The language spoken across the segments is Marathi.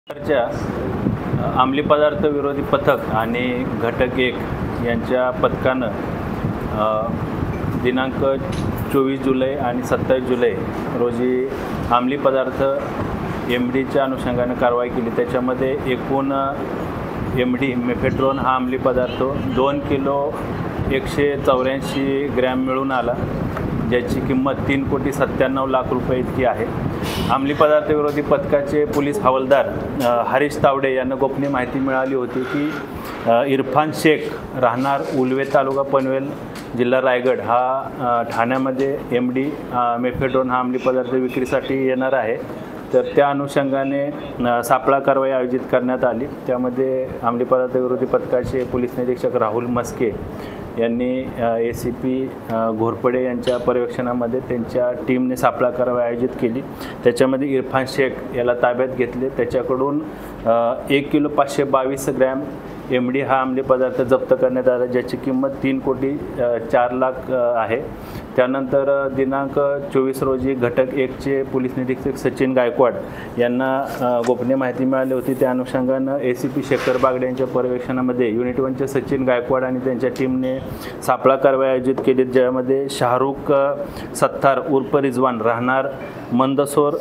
च्या अंमली पदार्थ विरोधी पथक आणि घटक 1 यांच्या पथकानं दिनांक 24 जुलै आणि 27 जुलै रोजी अंमली पदार्थ MDच्या अनुषंगाने कारवाई केली। त्याच्यामध्ये एकूण MD मेफेड्रोन हा अंमली पदार्थ 2 किलो 184 ग्रॅम मिळून आला, ज्याची किंमत 3,97,00,000 रुपये इतकी आहे। अंमली पदार्थ विरोधी पथकाचे पोलीस हवालदार हरीश तावडे यांना गोपनीय माहिती मिळाली होती की इरफान शेख राहणार उलवे तालुका पनवेल जिल्हा रायगड हा ठाण्यामध्ये MD मेफेड्रोन हा अंमली पदार्थ विक्रीसाठी येणार आहे। तर त्या अनुषंगाने सापळा कारवाई आयोजित करण्यात आली। त्यामध्ये अंमली पदार्थ विरोधी पथकाचे पोलीस निरीक्षक राहुल मस्के यांनी ACP घोरपडे यांच्या पर्यवेक्षणामध्ये त्यांच्या टीमने सापळा कारवाई आयोजित केली। त्याच्यामध्ये इरफान शेख याला ताब्यात घेतले। त्याच्याकडून 1 किलो 522 ग्रॅम MD हा अंमली पदार्थ जप्त करण्यात आला, ज्याची किंमत 3,04,00,000 आहे। त्यानंतर दिनांक 24 रोजी घटक 1 चे पोलीस निरीक्षक सचिन गायकवाड यांना गोपनीय माहिती मिळाली होती। त्या अनुषंगानं ACP शेखर बागडे यांच्या पर्यवेक्षणामध्ये युनिट 1 चे सचिन गायकवाड आणि त्यांच्या टीमने सापळा कारवाई आयोजित केली, ज्यामध्ये शाहरुख सत्तार उर्फ रिजवान राहणार मंदसौर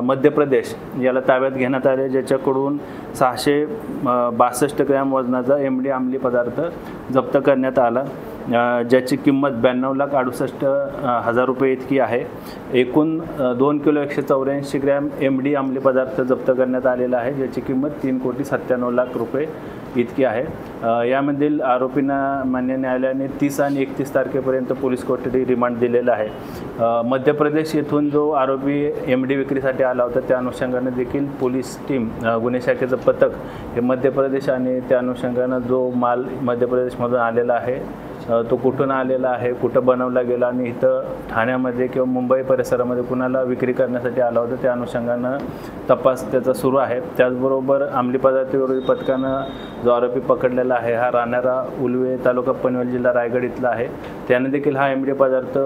मध्य प्रदेश याला ताब्यात घेण्यात आले, ज्याच्याकडून 662 ग्रॅम वजनाचा MD अंमली पदार्थ जप्त करण्यात आला, ज्याची किंमत 92,68,000 रुपये इतकी आहे। एकूण 2 किलो 184 ग्रॅम MD अंमली पदार्थ जप्त करण्यात आलेला आहे, ज्याची किंमत 3,97,00,000 रुपये इतकी आहे। यामधील आरोपींना मान्य न्यायालयाने 30 आणि 31 तारखेपर्यंत पोलीस कोठडी रिमांड दिलेला आहे। मध्य प्रदेश येथून जो आरोपी MD विक्रीसाठी आला होता, त्या अनुषंगाने देखील पोलीस टीम गुन्हे शाखेचं पथक हे मध्य प्रदेश आणि त्या अनुषंगानं जो माल मध्य प्रदेशमधून आलेला आहे तो कुठून आलेला आहे, कुठं बनवला गेला आणि इथं ठाण्यामध्ये किंवा मुंबई परिसरामध्ये कुणाला विक्री करण्यासाठी आला होता, त्या अनुषंगानं तपास त्याचा सुरू आहे। त्याचबरोबर अंमली पदार्थ विरोधी पथकानं जो आरोपी पकडलेला आहे हा राहणारा उलवे तालुका पनवेल जिल्हा रायगड इथला आहे। त्याने देखील हा MD पदार्थ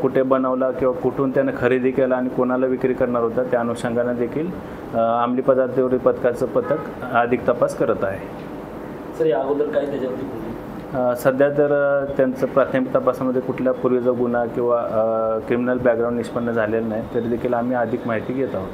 कुठे बनवला किंवा कुठून त्याने खरेदी केला आणि कोणाला विक्री करणार होता, त्या अनुषंगानं देखील अंमली पदार्थ विरोधी पथकाचं पथक अधिक तपास करत आहे। सर, या अगोदर काय त्याच्यावरती सध्या तर त्यांचं प्राथमिक तपासामध्ये कुठल्या पूर्वीचा गुन्हा किंवा क्रिमिनल बॅकग्राऊंड निष्पन्न झालेलं नाही, तरी देखील आम्ही अधिक माहिती घेत आहोत।